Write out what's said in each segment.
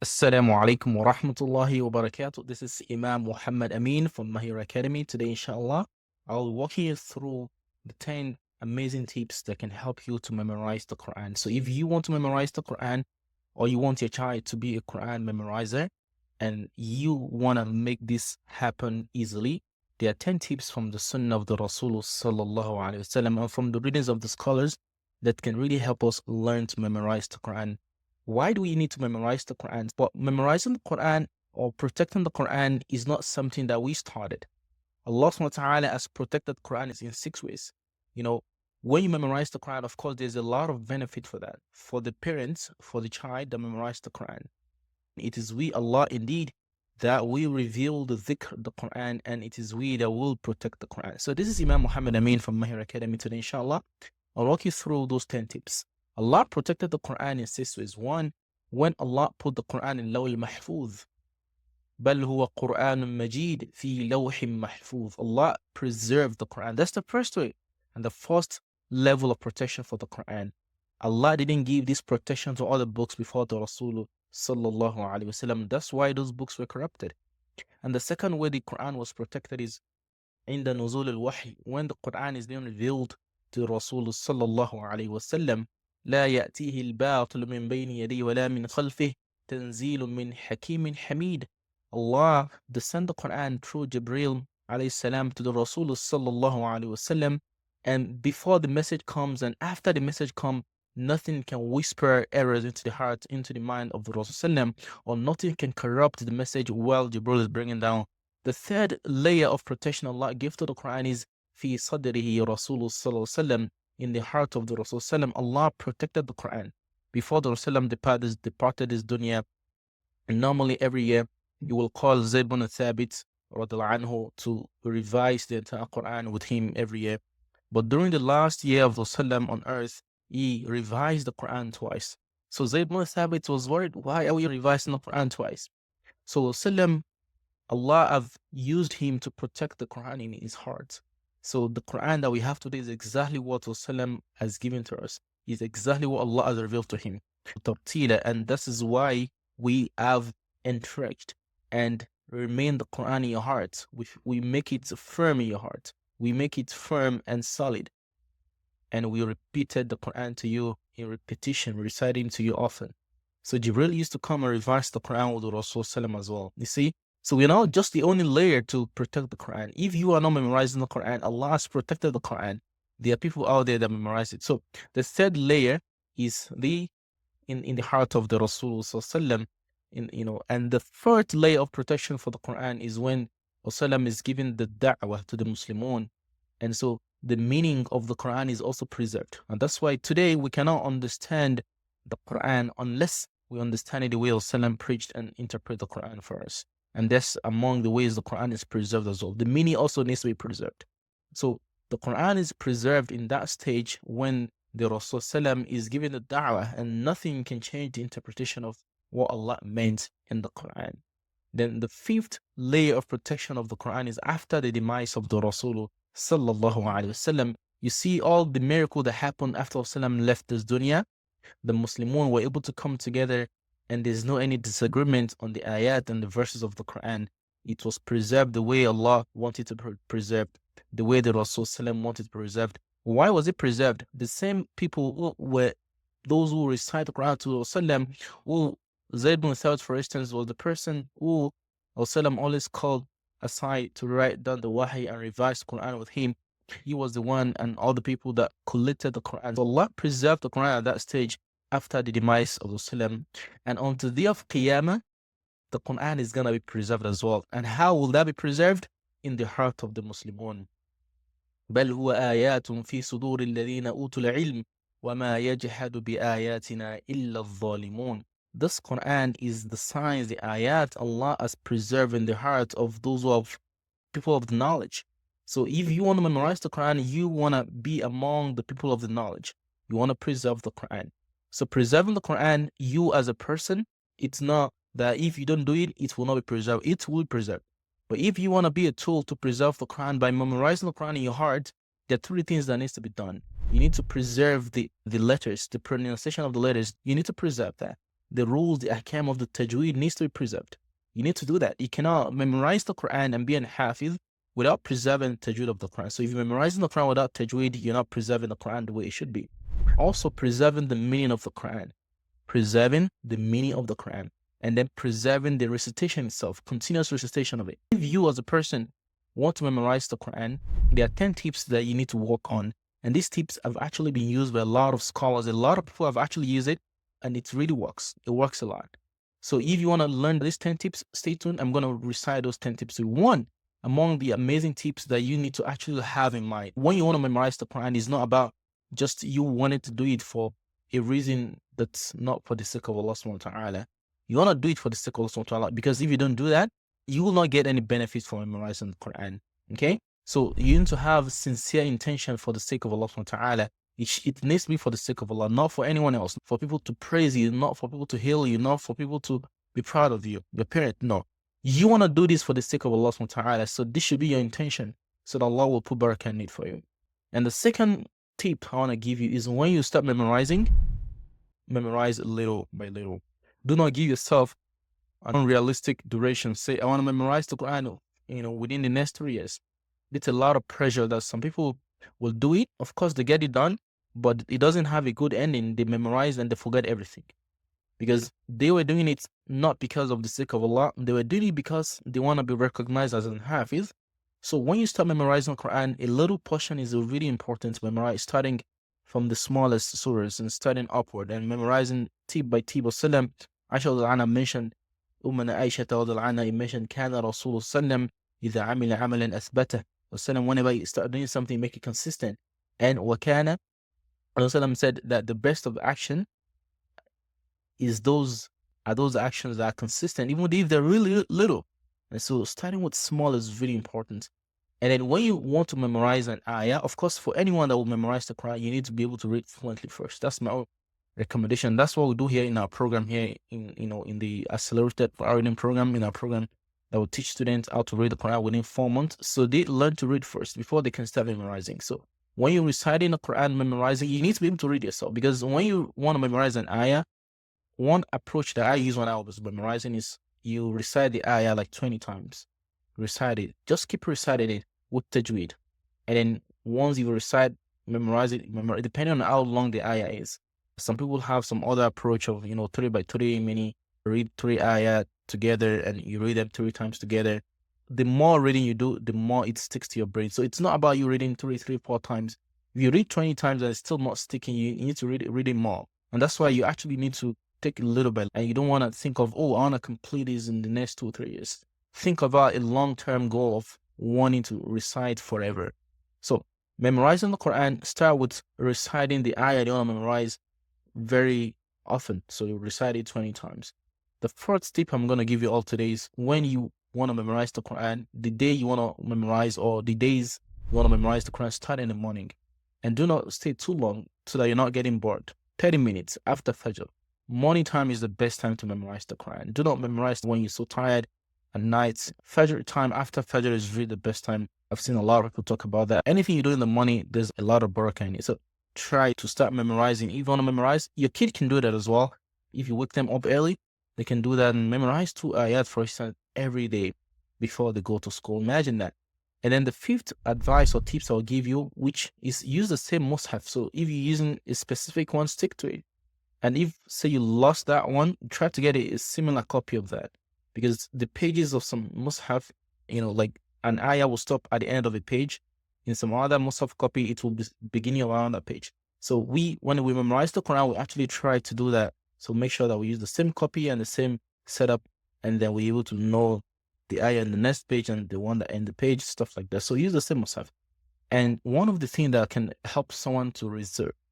Assalamu alaikum wa rahmatullahi wa barakatuh. This is Imam Muhammad Amin from Mahir Academy. Today, inshallah, I'll walk you through the 10 amazing tips that can help you to memorize the Quran. So if you want to memorize the Quran or you want your child to be a Quran memorizer and you want to make this happen easily, there are 10 tips from the Sunnah of the Rasul sallallahu alaihi wasallam and from the readings of the scholars that can really help us learn to memorize the Quran. Why do we need to memorize the Quran? But memorizing the Quran or protecting the Quran is not something that we started. Allah subhanahu wa ta'ala has protected the Quran in 6 ways. You know, when you memorize the Quran, of course, there's a lot of benefit for that. For the parents, for the child that memorize the Quran. It is we, Allah, indeed, that we reveal the dhikr, the Quran, and it is we that will protect the Quran. So this is Imam Muhammad Amin from Mahir Academy today, inshallah. I'll walk you through those 10 tips. Allah protected the Quran in 6 ways. One, when Allah put the Quran in Lawh al-Mahfuz. بل هو قرآن مجيد في لوح محفوظ. Allah preserved the Quran. That's the first way. And the first level of protection for the Quran. Allah didn't give this protection to other books before the Rasul sallallahu alaihi wasallam. That's why those books were corrupted. And the second way the Quran was protected is in the nuzul al-wahy. When the Quran is being revealed to Rasul sallallahu alaihi wasallam, لا يأتيه الباطل من بين يديه ولا من خلفه تنزيل من حكيم حميد. Allah descend the Quran through Jibreel alayhi salam to the Rasul sallallahu alaihi wasallam, and before the message comes and after the message comes, nothing can whisper errors into the heart, into the mind of the Rasul sallam, or nothing can corrupt the message while Jibreel is bringing down. The third layer of protection Allah gives to the Quran is fi sadrihi Rasul sallallahu alaihi wasallam. In the heart of the Rasul sallam, Allah protected the Quran. Before the Rasul departed his dunya, and normally every year you will call Zayd bin Thabit radiallahu anhu to revise the entire Quran with him every year. But during the last year of the Rasul on earth, he revised the Quran twice. So Zayd bin Thabit was worried, why are we revising the Quran twice? So Rasul, Allah have used him to protect the Quran in his heart. So the Quran that we have today is exactly what Rasul has given to us. Is exactly what Allah has revealed to him. And this is why we have entrenched and remain the Quran in your heart. We make it firm in your heart. We make it firm and solid. And we repeated the Quran to you in repetition, reciting to you often. So Jibril used to come and revise the Quran with the Rasul as well. You see? So we're not just the only layer to protect the Quran. If you are not memorizing the Quran, Allah has protected the Quran. There are people out there that memorize it. So the third layer is in the heart of the Rasul sallam, and the fourth layer of protection for the Quran is when Rasul is giving the da'wah to the Muslimun. And so the meaning of the Quran is also preserved. And that's why today we cannot understand the Quran unless we understand it the way Rasul preached and interpret the Quran for us. And that's among the ways the Quran is preserved as well. The meaning also needs to be preserved. So the Quran is preserved in that stage when the Rasul is giving the da'wah and nothing can change the interpretation of what Allah meant in the Quran. Then the fifth layer of protection of the Quran is after the demise of the Rasul sallallahu alaihi wasallam. You see all the miracle that happened after Rasul left this dunya. The Muslimun were able to come together and there's no any disagreement on the ayat and the verses of the Quran. It was preserved the way Allah wanted to be preserved, the way the Rasul wanted to be preserved. Why was it preserved? The same people who were those who recite the Quran to Rasul, who Zayd bin Thabit, for instance, was the person who Rasul always called aside to write down the wahy and revise the Quran with him. He was the one and all the people that collected the Quran. So Allah preserved the Quran at that stage after the demise of Rasul. And on the day of Qiyamah, the Quran is going to be preserved as well. And how will that be preserved? In the heart of the Muslimun. بل هو آيات في صدور الذين أوتوا العلم وما يجحد بآياتنا إلا الظالمون. This Quran is the signs, the ayat Allah has preserved in the heart of those who have people of the knowledge. So if you want to memorize the Quran, you want to be among the people of the knowledge. You want to preserve the Quran. So preserving the Quran, you as a person, it's not that if you don't do it, it will not be preserved. It will be preserved. But if you want to be a tool to preserve the Quran by memorizing the Quran in your heart, there are three things that needs to be done. You need to preserve the letters, the pronunciation of the letters. You need to preserve that. the rules, the ahkam of the tajweed needs to be preserved. You need to do that. You cannot memorize the Quran and be an hafiz without preserving tajweed of the Quran. So if you're memorizing the Quran without tajweed, you're not preserving the Quran the way it should be. Also preserving the meaning of the Quran. Preserving the meaning of the Quran. And then preserving the recitation itself, continuous recitation of it. If you as a person want to memorize the Quran, there are 10 tips that you need to work on. And these tips have actually been used by a lot of scholars. A lot of people have actually used it, and it really works. It works a lot. So if you want to learn these 10 tips, stay tuned. I'm going to recite those 10 tips. One among the amazing tips that you need to actually have in mind when you want to memorize the Quran is not about just you wanting to do it for a reason that's not for the sake of Allah subhanahu wa ta'ala. You want to do it for the sake of Allah subhanahu wa ta'ala, because if you don't do that, you will not get any benefit from memorizing the Quran. Okay? So you need to have sincere intention for the sake of Allah subhanahu wa ta'ala. It needs to be for the sake of Allah, not for anyone else. For people to praise you, not for people to hail you, not for people to be proud of you. Your parent, no. You want to do this for the sake of Allah subhanahu wa ta'ala. So this should be your intention, so that Allah will put barakah in it for you. And the second tip I want to give you is when you start memorizing, memorize little by little. Do not give yourself an unrealistic duration. Say, I want to memorize the Quran, within the next 3 years. It's a lot of pressure that some people will do it. Of course, they get it done, but it doesn't have a good ending. They memorize and they forget everything, because they were doing it not because of the sake of Allah. They were doing it because they want to be recognized as an hafiz. So when you start memorizing the Quran, a little portion is really important to memorize, starting from the smallest surahs and starting upward and memorizing tip by tip. Aisha mentioned, Ummana Aisha mentioned, Kana Rasul Sallam إذا عمل عملا أثبته. Whenever you start doing something, make it consistent. And Wakana, Rasulullah said that the best of action is those actions that are consistent, even if they're really little. And so starting with small is really important. And then when you want to memorize an ayah, of course, for anyone that will memorize the Quran, you need to be able to read fluently first. That's my recommendation. That's what we do here in our program here in the accelerated reading program, in our program that will teach students how to read the Quran within 4 months. So they learn to read first before they can start memorizing. So when you're reciting the Quran, memorizing, you need to be able to read yourself, because when you want to memorize an ayah, one approach that I use when I was memorizing is you recite the ayah like 20 times. Recite it. Just keep reciting it with tajweed. And then once you recite, memorize it, depending on how long the ayah is. Some people have some other approach of, 3 by 3, meaning read 3 ayah together and you read them 3 times together. The more reading you do, the more it sticks to your brain. So it's not about you reading 3, 4 times. If you read 20 times and it's still not sticking, you need to read it more. And that's why you actually need to take a little bit, and you don't want to think of, I want to complete this in the next 2 or 3 years. Think about a long-term goal of wanting to recite forever. So memorizing the Quran, start with reciting the ayah you want to memorize very often. So you recite it 20 times. The fourth tip I'm going to give you all today is when you want to memorize the Quran, the day you want to memorize, or the days you want to memorize the Quran, start in the morning. And do not stay too long so that you're not getting bored. 30 minutes after Fajr. Morning time is the best time to memorize the Quran. Do not memorize when you're so tired at night. Fajr time, after Fajr, is really the best time. I've seen a lot of people talk about that. Anything you do in the morning, there's a lot of barakah in it. So try to start memorizing. If you want to memorize, your kid can do that as well. If you wake them up early, they can do that and memorize 2 ayat, for instance, every day before they go to school. Imagine that. And then the fifth advice or tips I'll give you, which is use the same mushaf. So if you're using a specific one, stick to it. And if, say, you lost that one, try to get a similar copy of that. Because the pages of some mushaf, like an ayah will stop at the end of a page. In some other mushaf copy, it will be beginning around that page. So when we memorize the Quran, we actually try to do that. So make sure that we use the same copy and the same setup, and then we're able to know the ayah in the next page and the one that end the page, stuff like that. So use the same mushaf. And one of the things that can help someone to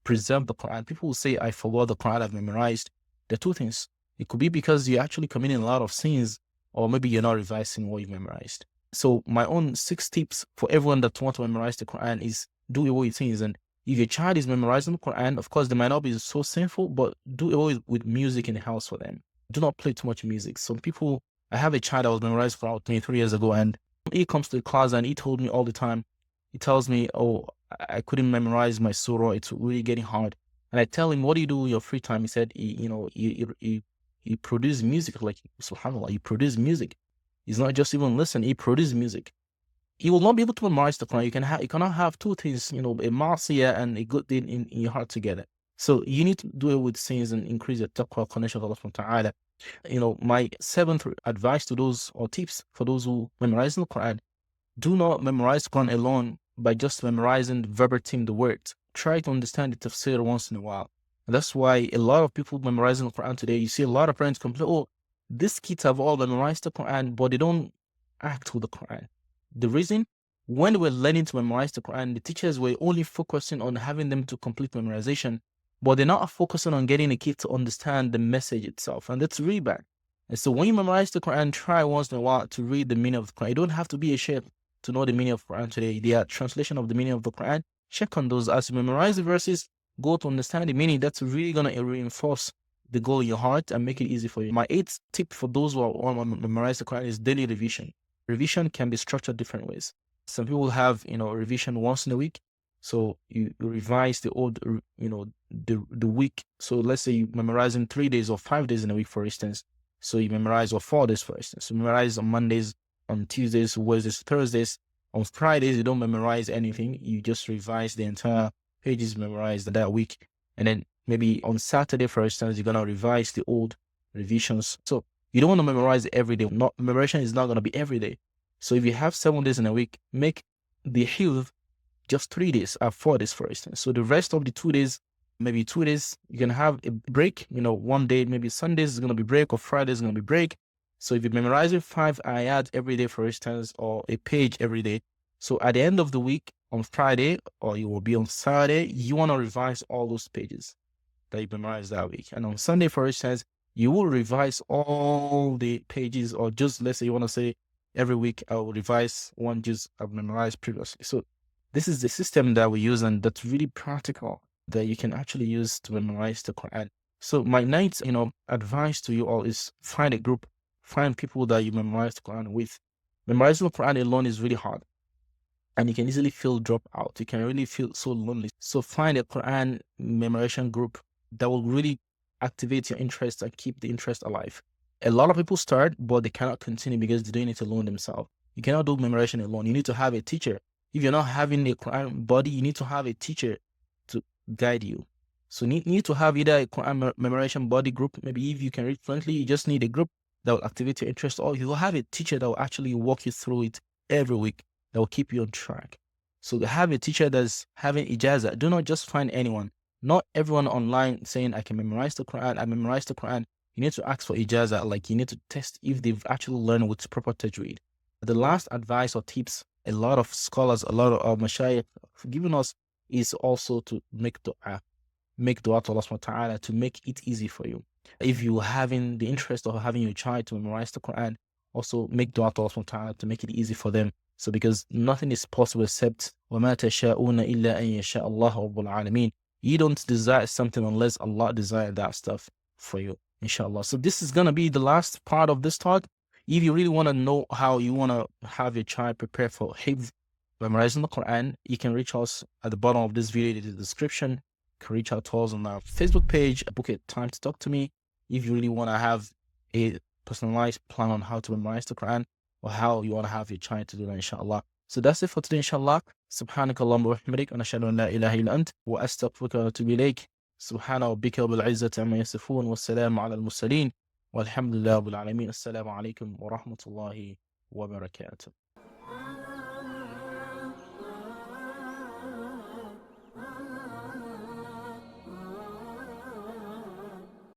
preserve the Quran, people will say, I forgot the Quran I've memorized. There are 2 things. It could be because you're actually committing a lot of sins, or maybe you're not revising what you've memorized. So my own 6 tips for everyone that wants to memorize the Quran is do away with things. And if your child is memorizing the Quran, of course, they might not be so sinful, but do away with music in the house for them. Do not play too much music. Some people, I have a child that was memorized for about 23 years ago, and he comes to the class and he told me all the time, he tells me, oh, I couldn't memorize my surah. It's really getting hard. And I tell him, what do you do in your free time? He said, he he produced music, like subhanAllah, he produced music. He's not just even listen, he produced music. You will not be able to memorize the Quran. You cannot have two things, a ma'asiyah and a good deed in your heart together. So you need to do it with sins and increase your taqwa connection with Allah subhanahu wa ta'ala. My seventh advice to those, or tips for those who memorize the Quran: do not memorize the Quran alone by just memorizing verbatim the words. Try to understand the tafsir once in a while. And that's why a lot of people memorizing the Quran today, you see a lot of parents complain, oh, these kids have all memorized the Quran, but they don't act with the Quran. The reason, when we're learning to memorize the Quran, the teachers were only focusing on having them to complete memorization, but they're not focusing on getting a kid to understand the message itself. And that's really bad. And so when you memorize the Quran, try once in a while to read the meaning of the Quran. You don't have to be a sheikh to know the meaning of the Quran today. The translation of the meaning of the Quran, check on those. As you memorize the verses, go to understand the meaning. That's really going to reinforce the goal in your heart and make it easy for you. My eighth tip for those who want to memorize the Quran is daily revision. Revision can be structured different ways. Some people have, revision once in a week. So you revise the old, the week. So let's say you memorize in 3 days or 5 days in a week, for instance. So you memorize, or 4 days, for instance. You memorize on Mondays, on Tuesdays, Wednesdays, Thursdays. On Fridays, you don't memorize anything. You just revise the entire pages memorized that week. And then maybe on Saturday, for instance, you're going to revise the old revisions. So you don't want to memorize every day. Memorization is not going to be every day. So if you have 7 days in a week, make the hifz just 3 days, 4 days, for instance. So the rest of the 2 days, maybe 2 days, you can have a break. One day, maybe Sundays is going to be break, or Friday is going to be break. So if you're memorizing 5 ayat every day, for instance, or a page every day, so at the end of the week, on Friday, or you will be on Saturday, you want to revise all those pages that you memorized that week. And on Sunday, for instance, you will revise all the pages, or just, let's say you want to say, every week I will revise one just I've memorized previously. So this is the system that we use, and that's really practical, that you can actually use to memorize the Quran. So my ninth, advice to you all is find a group, find people that you memorize the Quran with. Memorizing the Quran alone is really hard, and you can easily feel drop out. You can really feel so lonely. So find a Quran memorization group that will really activate your interest and keep the interest alive. A lot of people start, but they cannot continue because they're doing it alone themselves. You cannot do memorization alone. You need to have a teacher. If you're not having a Quran body, you need to have a teacher to guide you. So you need to have either a Quran memorization body group. Maybe if you can read fluently, you just need a group that will activate your interest, or you will have a teacher that will actually walk you through it every week, that will keep you on track. So have a teacher that's having ijazah. Do not just find anyone. Not everyone online saying, I can memorize the Quran, I memorized the Quran. You need to ask for ijazah. Like, you need to test if they've actually learned with proper tajweed. The last advice or tips a lot of scholars, a lot of mashayikh have given us is also to make dua. Make dua to Allah subhanahu wa ta'ala to make it easy for you. If you having the interest of having your child to memorize the Quran, also make dua to Allah subhanahu wa ta'ala to make it easy for them. So because nothing is possible except وَمَا تَشَاءُونَ إِلَّا أَن يَشَاءَ اللَّهُ رَبُّ الْعَالَمِينَ. You don't desire something unless Allah desires that stuff for you, inshallah. So this is going to be the last part of this talk. If you really want to know how you want to have your child prepare for hifz, memorizing the Quran, you can reach us at the bottom of this video in the description. You can reach out to us on our Facebook page, book a time to talk to me. If you really want to have a personalized plan on how to memorize the Quran, or how you want to have your child to do that, inshallah. So that's it for today, inshallah. Subhanakallahumma wa bihamdik, wa nashhadu an la ilaha illa ant, wa astaghfiruka wa atubu ilayk. Subhana rabbika bil izzati amma yasifun, wa salamun ala al mursalin, walhamdulillahi rabbil alamin. Assalamu alaikum wa rahmatullahi wa barakatuh.